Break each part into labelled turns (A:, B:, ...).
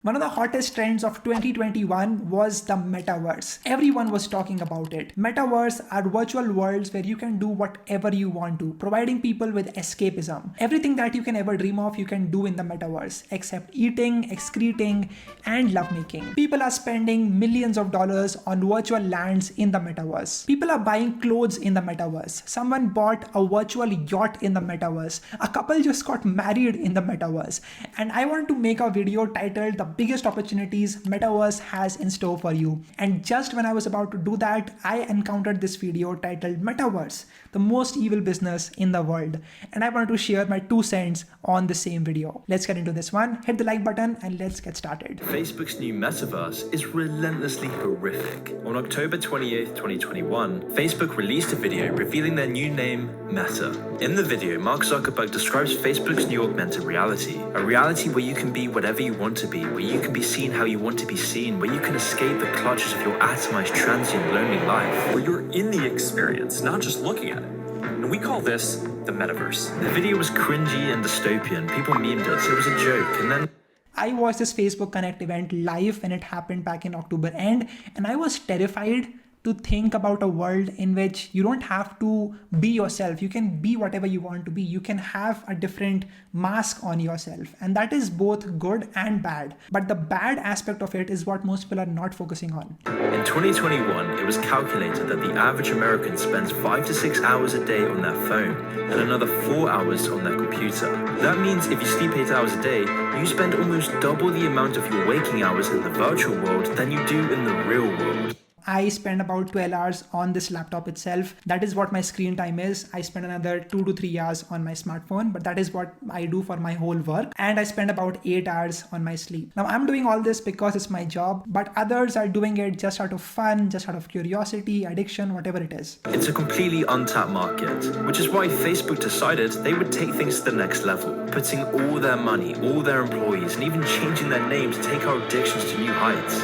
A: One of the hottest trends of 2021 was the metaverse. Everyone was talking about it. Metaverse are virtual worlds where you can do whatever you want to, providing people with escapism. Everything that you can ever dream of, you can do in the metaverse, except eating, excreting, and lovemaking. People are spending millions of dollars on virtual lands in the metaverse. People are buying clothes in the metaverse. Someone bought a virtual yacht in the metaverse. A couple just got married in the metaverse. And I want to make a video titled The Biggest Opportunities Metaverse Has in Store for You. And just when I was about to do that, I encountered this video titled Metaverse, the most evil business in the world. And I want to share my 2 cents on the same video. Let's get into this one. Hit the like button and let's get started.
B: Facebook's new metaverse is relentlessly horrific. On October 28th, 2021, Facebook released a video revealing their new name, Meta. In the video, Mark Zuckerberg describes Facebook's new augmented reality, a reality where you can be whatever you want to be, where you can be seen how you want to be seen, where you can escape the clutches of your atomized, transient, lonely life.
C: Where you're in the experience, not just looking at it. And we call this the metaverse.
B: The video was cringy and dystopian. People memed it, so it was a joke, and then
A: I watched this Facebook Connect event live when it happened back in October end, and I was terrified to think about a world in which you don't have to be yourself. You can be whatever you want to be. You can have a different mask on yourself. And that is both good and bad. But the bad aspect of it is what most people are not focusing on.
B: In 2021, it was calculated that the average American spends 5 to 6 hours a day on their phone and another 4 hours on their computer. That means if you sleep 8 hours a day, you spend almost double the amount of your waking hours in the virtual world than you do in the real world.
A: I spend about 12 hours on this laptop itself. That is what my screen time is. I spend another 2 to 3 hours on my smartphone, but that is what I do for my whole work. And I spend about 8 hours on my sleep. Now I'm doing all this because it's my job, but others are doing it just out of fun, just out of curiosity, addiction, whatever it is.
B: It's a completely untapped market, which is why Facebook decided they would take things to the next level, putting all their money, all their employees, and even changing their name to take our addictions to new heights.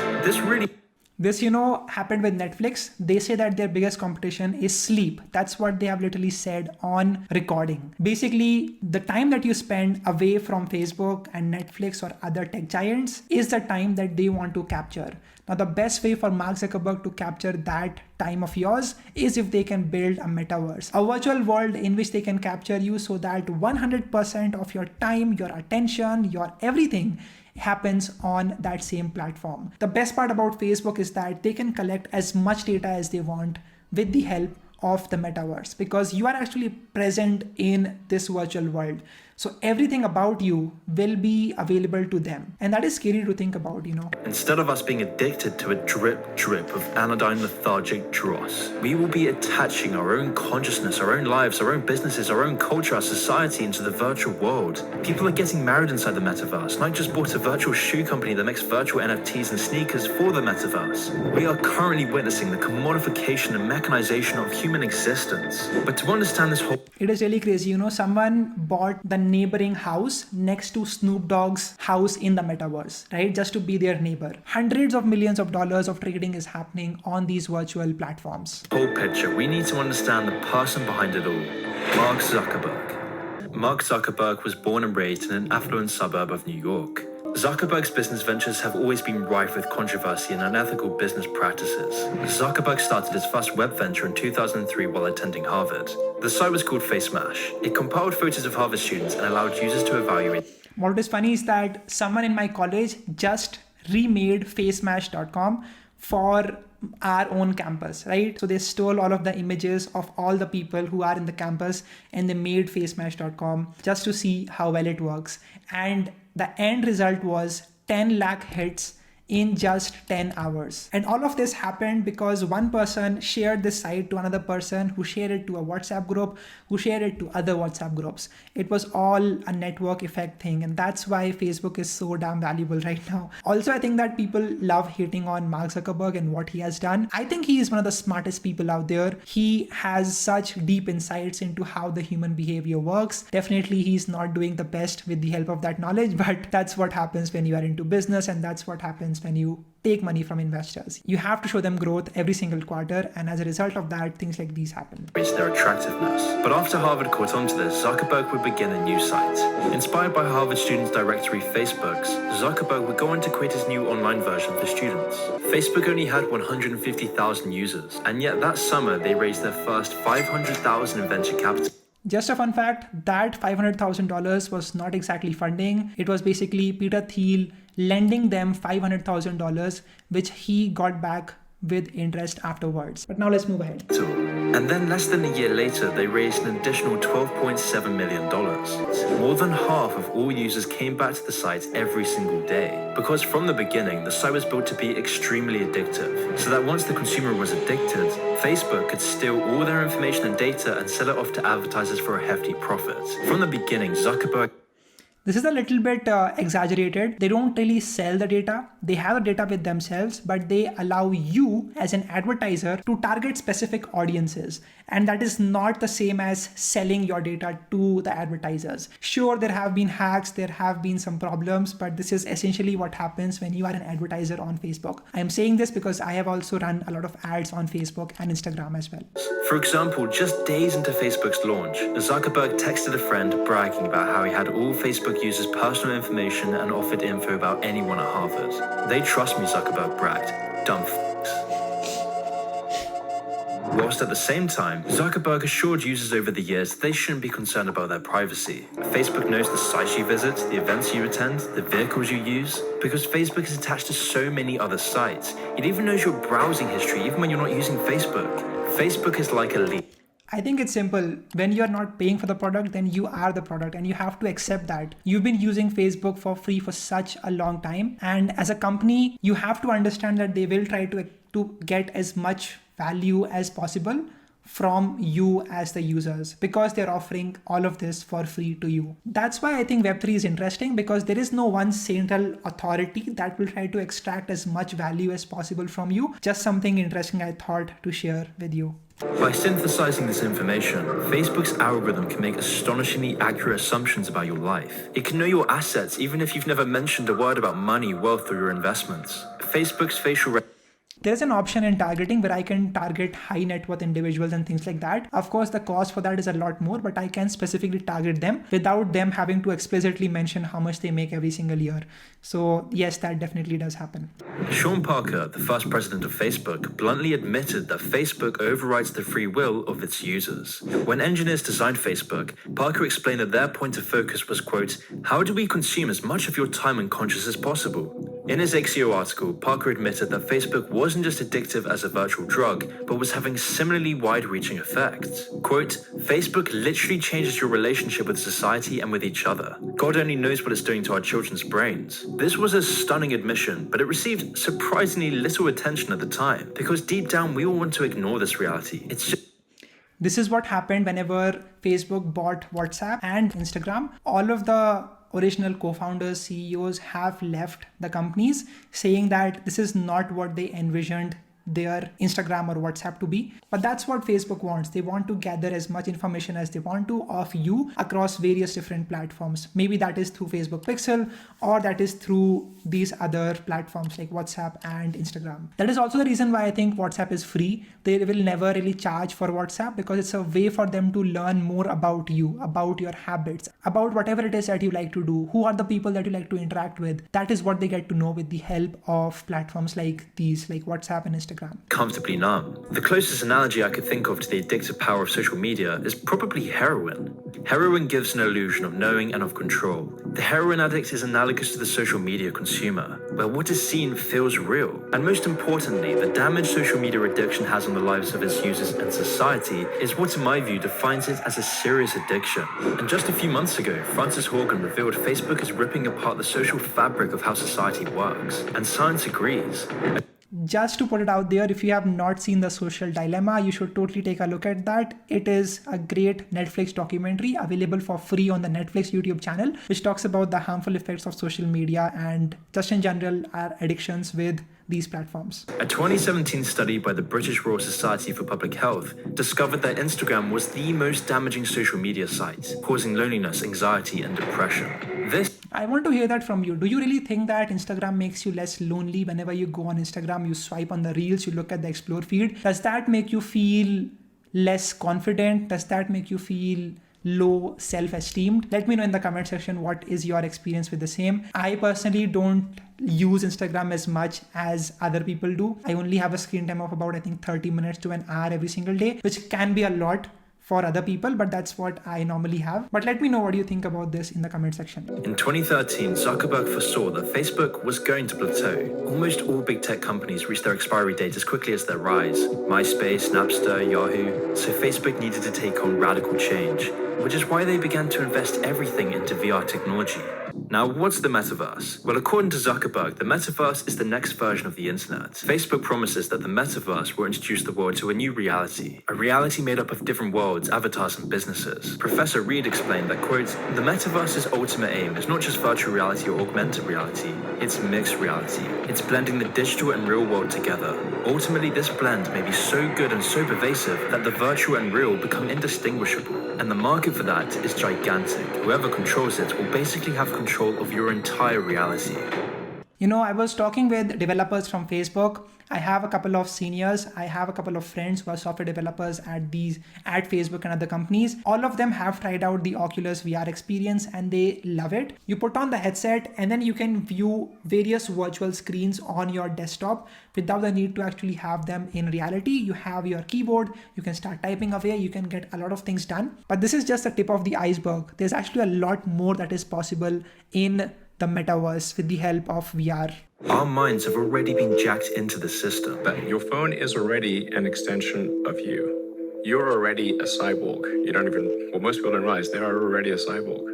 A: This, happened with Netflix. They say that their biggest competition is sleep. That's what they have literally said on recording. Basically, the time that you spend away from Facebook and Netflix or other tech giants is the time that they want to capture. Now, the best way for Mark Zuckerberg to capture that time of yours is if they can build a metaverse, a virtual world in which they can capture you so that 100% of your time, your attention, your everything happens on that same platform. The best part about Facebook is that they can collect as much data as they want with the help of the metaverse, because you are actually present in this virtual world. So everything about you will be available to them. And that is scary to think about,
B: Instead of us being addicted to a drip of anodyne lethargic dross, we will be attaching our own consciousness, our own lives, our own businesses, our own culture, our society into the virtual world. People are getting married inside the metaverse. And I just bought a virtual shoe company that makes virtual NFTs and sneakers for the metaverse. We are currently witnessing the commodification and mechanization of human existence. But to understand this whole...
A: It is really crazy, someone bought the neighboring house next to Snoop Dogg's house in the metaverse, right? Just to be their neighbor. Hundreds of millions of dollars of trading is happening on these virtual platforms.
B: Whole picture, we need to understand the person behind it all. Mark Zuckerberg. Mark Zuckerberg was born and raised in an affluent suburb of New York. Zuckerberg's business ventures have always been rife with controversy and unethical business practices. Zuckerberg started his first web venture in 2003 while attending Harvard. The site was called FaceMash. It compiled photos of Harvard students and allowed users to evaluate.
A: What is funny is that someone in my college just remade facemash.com for our own campus, right? So they stole all of the images of all the people who are in the campus and they made facemash.com just to see how well it works. And the end result was 10 lakh hits in just 10 hours. And all of this happened because one person shared this site to another person who shared it to a WhatsApp group, who shared it to other WhatsApp groups. It was all a network effect thing. And that's why Facebook is so damn valuable right now. Also, I think that people love hating on Mark Zuckerberg and what he has done. I think he is one of the smartest people out there. He has such deep insights into how the human behavior works. Definitely, he's not doing the best with the help of that knowledge, but that's what happens when you are into business, and that's what happens happens when you take money from investors. You have to show them growth every single quarter, and as a result of that, things like these happen.
B: Their attractiveness. But after Harvard caught on to this, Zuckerberg would begin a new site. Inspired by Harvard students' directory Facebook's, Zuckerberg would go on to create his new online version for students. Facebook only had 150,000 users, and yet that summer they raised their first $500,000 in venture capital.
A: Just a fun fact, that $500,000 was not exactly funding. It was basically Peter Thiel lending them $500,000, which he got back with interest afterwards. But now let's move ahead.
B: And then less than a year later, they raised an additional $12.7 million. More than half of all users came back to the site every single day. Because from the beginning, the site was built to be extremely addictive. So that once the consumer was addicted, Facebook could steal all their information and data and sell it off to advertisers for a hefty profit. From the beginning, Zuckerberg...
A: This is a little bit exaggerated. They don't really sell the data. They have the data with themselves, but they allow you as an advertiser to target specific audiences. And that is not the same as selling your data to the advertisers. Sure, there have been hacks, there have been some problems, but this is essentially what happens when you are an advertiser on Facebook. I am saying this because I have also run a lot of ads on Facebook and Instagram as well.
B: For example, just days into Facebook's launch, Zuckerberg texted a friend bragging about how he had all Facebook users' personal information and offered info about anyone at Harvard. They trust me, Zuckerberg bragged. Dumb f***s. Whilst at the same time, Zuckerberg assured users over the years they shouldn't be concerned about their privacy. Facebook knows the sites you visit, the events you attend, the vehicles you use, because Facebook is attached to so many other sites. It even knows your browsing history even when you're not using Facebook. Facebook is like a lead.
A: I think it's simple. When you're not paying for the product, then you are the product, and you have to accept that. You've been using Facebook for free for such a long time. And as a company, you have to understand that they will try to get as much value as possible from you as the users, because they're offering all of this for free to you. That's why I think Web3 is interesting, because there is no one central authority that will try to extract as much value as possible from you. Just something interesting I thought to share with you.
B: By synthesizing this information, Facebook's algorithm can make astonishingly accurate assumptions about your life. It can know your assets even if you've never mentioned a word about money, wealth, or your investments. Facebook's facial
A: There's an option in targeting where I can target high net worth individuals and things like that. Of course, the cost for that is a lot more, but I can specifically target them without them having to explicitly mention how much they make every single year. So yes, that definitely does happen.
B: Sean Parker, the first president of Facebook, bluntly admitted that Facebook overrides the free will of its users. When engineers designed Facebook, Parker explained that their point of focus was, quote, how do we consume as much of your time and conscience as possible? In his XEO article, Parker admitted that Facebook wasn't just addictive as a virtual drug, but was having similarly wide-reaching effects. Quote, Facebook literally changes your relationship with society and with each other. God only knows what it's doing to our children's brains. This was a stunning admission, but it received surprisingly little attention at the time, because deep down we all want to ignore this reality. It's just...
A: This is what happened whenever Facebook bought WhatsApp and Instagram. All of the original co-founders, CEOs have left the companies saying that this is not what they envisioned their Instagram or WhatsApp to be. But that's what Facebook wants. They want to gather as much information as they want to of you across various different platforms. Maybe that is through Facebook Pixel, or that is through these other platforms like WhatsApp and Instagram. That is also the reason why I think WhatsApp is free. They will never really charge for WhatsApp, because it's a way for them to learn more about you, about your habits, about whatever it is that you like to do, who are the people that you like to interact with. That is what they get to know with the help of platforms like these, like WhatsApp and Instagram.
B: Comfortably numb. The closest analogy I could think of to the addictive power of social media is probably heroin. Heroin gives an illusion of knowing and of control. The heroin addict is analogous to the social media consumer, where what is seen feels real. And most importantly, the damage social media addiction has on the lives of its users and society is what, in my view, defines it as a serious addiction. And just a few months ago, Frances Horgan revealed Facebook is ripping apart the social fabric of how society works. And science agrees.
A: Just to put it out there, if you have not seen The Social Dilemma, you should totally take a look at that. It is a great Netflix documentary available for free on the Netflix YouTube channel, which talks about the harmful effects of social media and just in general our addictions with these platforms.
B: A 2017 study by the British Royal Society for Public Health discovered that Instagram was the most damaging social media site, causing loneliness, anxiety, and depression.
A: I want to hear that from you. Do you really think that Instagram makes you less lonely whenever you go on Instagram, you swipe on the reels, you look at the explore feed? Does that make you feel less confident? Does that make you feel low self-esteem? Let me know in the comment section what is your experience with the same. I personally don't use Instagram as much as other people do. I only have a screen time of about, I think, 30 minutes to an hour every single day, which can be a lot for other people, but that's what I normally have. But let me know what you think about this in the comment section.
B: In 2013, Zuckerberg foresaw that Facebook was going to plateau. Almost all big tech companies reached their expiry date as quickly as their rise. MySpace, Napster, Yahoo. So Facebook needed to take on radical change, which is why they began to invest everything into VR technology. Now, what's the metaverse? Well, according to Zuckerberg, the metaverse is the next version of the internet. Facebook promises that the metaverse will introduce the world to a new reality, a reality made up of different worlds, avatars, and businesses. Professor Reed explained that, quote, "The metaverse's ultimate aim is not just virtual reality or augmented reality, it's mixed reality. It's blending the digital and real world together. Ultimately, this blend may be so good and so pervasive that the virtual and real become indistinguishable. And the market for that is gigantic. Whoever controls it will basically have control of your entire reality."
A: You know, I was talking with developers from Facebook. I have a couple of seniors. I have a couple of friends who are software developers at Facebook and other companies. All of them have tried out the Oculus VR experience and they love it. You put on the headset and then you can view various virtual screens on your desktop without the need to actually have them in reality. You have your keyboard, you can start typing away, you can get a lot of things done. But this is just the tip of the iceberg. There's actually a lot more that is possible in the metaverse with the help of VR.
B: Our minds have already been jacked into the system.
D: But your phone is already an extension of you. You're already a cyborg. Most people don't realize they are already a cyborg.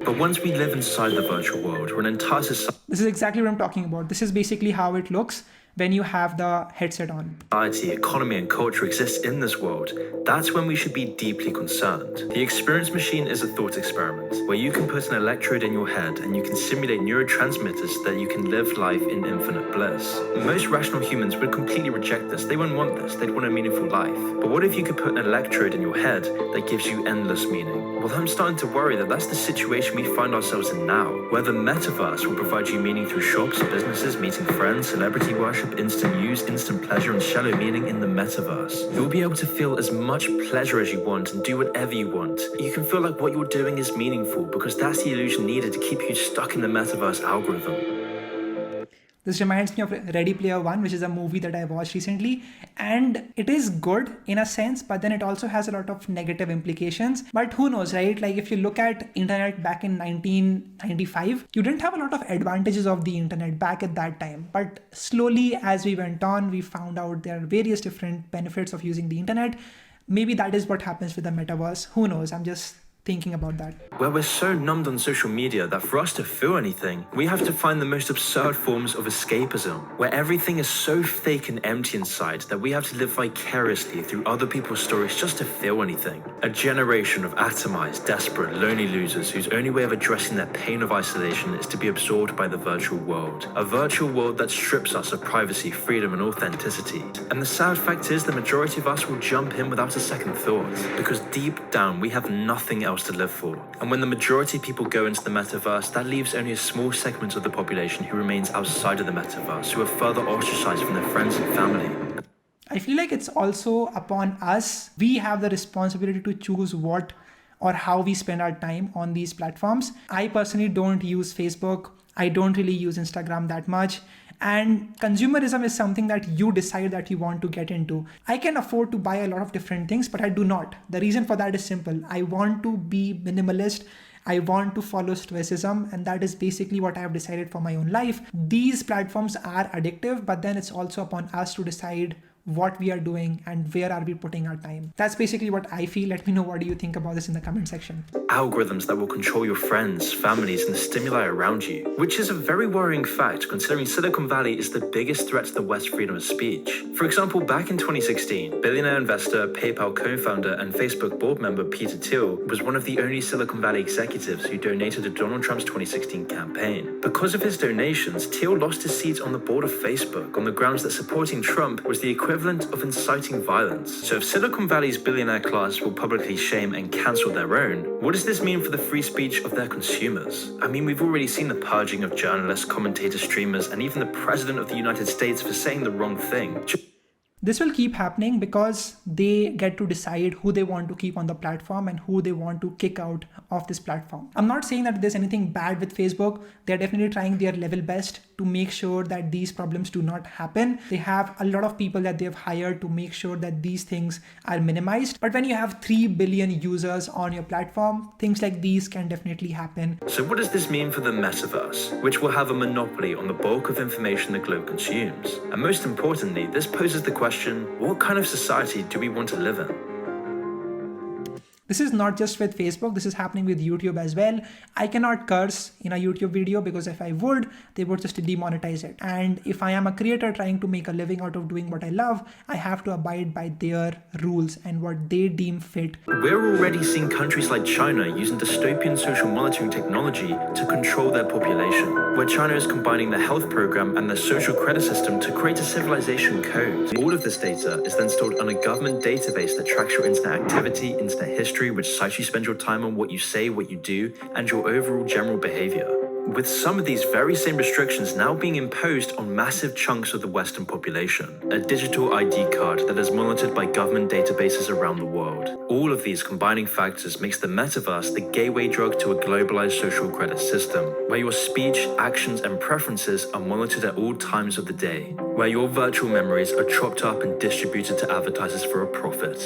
B: But once we live inside the virtual world, we're an entire society.
A: This is exactly what I'm talking about. This is basically how it looks when you have the headset on.
B: Society, economy, and culture exists in this world. That's when we should be deeply concerned. The experience machine is a thought experiment where you can put an electrode in your head and you can simulate neurotransmitters that you can live life in infinite bliss. Most rational humans would completely reject this. They wouldn't want this. They'd want a meaningful life. But what if you could put an electrode in your head that gives you endless meaning? Well, I'm starting to worry that that's the situation we find ourselves in now, where the metaverse will provide you meaning through shops, businesses, meeting friends, celebrity worship, instant news, instant pleasure, and shallow meaning in the metaverse. You'll be able to feel as much pleasure as you want and do whatever you want. You can feel like what you're doing is meaningful because that's the illusion needed to keep you stuck in the metaverse algorithm.
A: This reminds me of Ready Player One, which is a movie that I watched recently. And it is good in a sense, but then it also has a lot of negative implications. But who knows, right? Like if you look at internet back in 1995, you didn't have a lot of advantages of the internet back at that time. But slowly as we went on, we found out there are various different benefits of using the internet. Maybe that is what happens with the metaverse. Who knows? I'm just thinking about that.
B: Where we're so numbed on social media that for us to feel anything, we have to find the most absurd forms of escapism, where everything is so fake and empty inside that we have to live vicariously through other people's stories just to feel anything. A generation of atomized, desperate, lonely losers whose only way of addressing their pain of isolation is to be absorbed by the virtual world. A virtual world that strips us of privacy, freedom, and authenticity. And the sad fact is the majority of us will jump in without a second thought, because deep down we have nothing else to live for. And when the majority of people go into the metaverse, that leaves only a small segment of the population who remains outside of the metaverse, who are further ostracized from their friends and family.
A: I feel like it's also upon us. We have the responsibility to choose what or how we spend our time on these platforms. I personally don't use Facebook. I don't really use Instagram that much. And consumerism is something that you decide that you want to get into. I can afford to buy a lot of different things, but I do not. The reason for that is simple. I want to be minimalist. I want to follow stoicism, and that is basically what I have decided for my own life. These platforms are addictive, but then it's also upon us to decide what we are doing and where are we putting our time. That's basically what I feel. Let me know what do you think about this in the comment section.
B: Algorithms that will control your friends, families, and the stimuli around you, which is a very worrying fact considering Silicon Valley is the biggest threat to the West's freedom of speech. For example, back in 2016, billionaire investor, PayPal co-founder, and Facebook board member Peter Thiel was one of the only Silicon Valley executives who donated to Donald Trump's 2016 campaign. Because of his donations, Thiel lost his seat on the board of Facebook on the grounds that supporting Trump was the equivalent equivalent of inciting violence. So if Silicon Valley's billionaire class will publicly shame and cancel their own, what does this mean for the free speech of their consumers? I mean, we've already seen the purging of journalists, commentators, streamers, and even the President of the United States for saying the wrong thing.
A: This will keep happening because they get to decide who they want to keep on the platform and who they want to kick out of this platform. I'm not saying that there's anything bad with Facebook. They're definitely trying their level best to make sure that these problems do not happen. They have a lot of people that they've hired to make sure that these things are minimized. But when you have 3 billion users on your platform, things like these can definitely happen.
B: So what does this mean for the Metaverse, which will have a monopoly on the bulk of information the globe consumes? And most importantly, this poses the question, what kind of society do we want to live in?
A: This is not just with Facebook, this is happening with YouTube as well. I cannot curse in a YouTube video because if I would, they would just demonetize it. And if I am a creator trying to make a living out of doing what I love, I have to abide by their rules and what they deem fit.
B: We're already seeing countries like China using dystopian social monitoring technology to control their population, where China is combining their health program and their social credit system to create a civilization code. All of this data is then stored on a government database that tracks your internet activity, internet history, which sites you spend your time on, what you say, what you do, and your overall general behavior. With some of these very same restrictions now being imposed on massive chunks of the Western population. A digital ID card that is monitored by government databases around the world. All of these combining factors makes the Metaverse the gateway drug to a globalized social credit system, where your speech, actions, and preferences are monitored at all times of the day, where your virtual memories are chopped up and distributed to advertisers for a profit.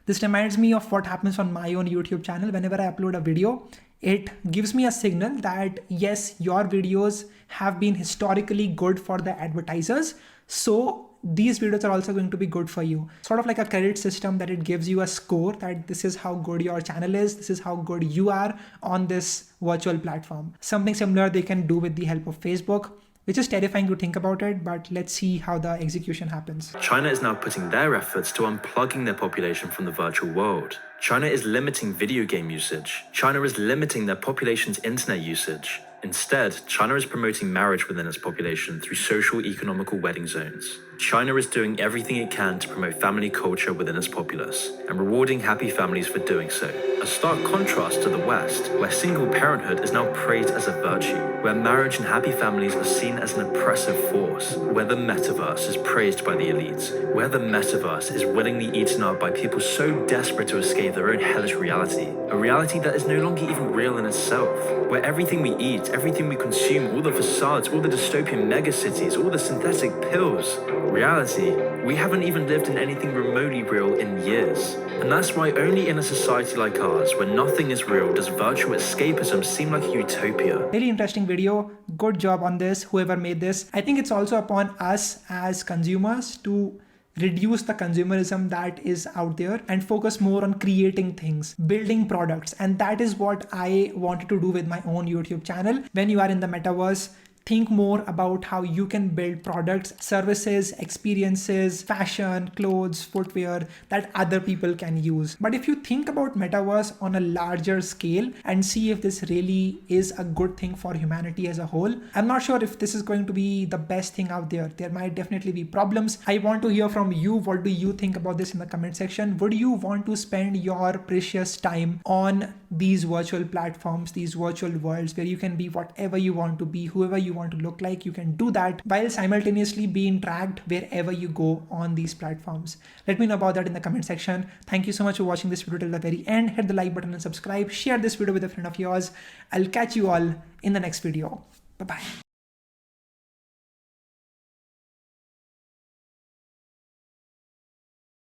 A: This reminds me of what happens on my own YouTube channel. Whenever I upload a video, it gives me a signal that yes, your videos have been historically good for the advertisers. So these videos are also going to be good for you. Sort of like a credit system that it gives you a score that this is how good your channel is. This is how good you are on this virtual platform. Something similar they can do with the help of Facebook, which is terrifying to think about it, but let's see how the execution happens.
B: China is now putting their efforts to unplugging their population from the virtual world. China is limiting video game usage. China is limiting their population's internet usage. Instead, China is promoting marriage within its population through social economical wedding zones. China is doing everything it can to promote family culture within its populace and rewarding happy families for doing so. A stark contrast to the West, where single parenthood is now praised as a virtue, where marriage and happy families are seen as an oppressive force, where the Metaverse is praised by the elites, where the Metaverse is willingly eaten up by people so desperate to escape their own hellish reality, a reality that is no longer even real in itself, where everything we eat, everything we consume, all the facades, all the dystopian megacities, all the synthetic pills, reality, we haven't even lived in anything remotely real in years. And that's why only in a society like ours, where nothing is real, does virtual escapism seem like a utopia.
A: Really interesting video. Good job on this, whoever made this. I think it's also upon us as consumers to reduce the consumerism that is out there and focus more on creating things, building products. And that is what I wanted to do with my own YouTube channel. When you are in the metaverse, think more about how you can build products, services, experiences, fashion, clothes, footwear that other people can use. But if you think about metaverse on a larger scale and see if this really is a good thing for humanity as a whole, I'm not sure if this is going to be the best thing out there. There might definitely be problems. I want to hear from you. What do you think about this in the comment section? Would you want to spend your precious time on these virtual platforms, these virtual worlds where you can be whatever you want to be, whoever you want to look like? You can do that while simultaneously being tracked wherever you go on these platforms. Let me know about that in the comment section. Thank you so much for watching this video till the very end. Hit the like button and subscribe. Share this video with a friend of yours. I'll catch you all in the next video. Bye-bye.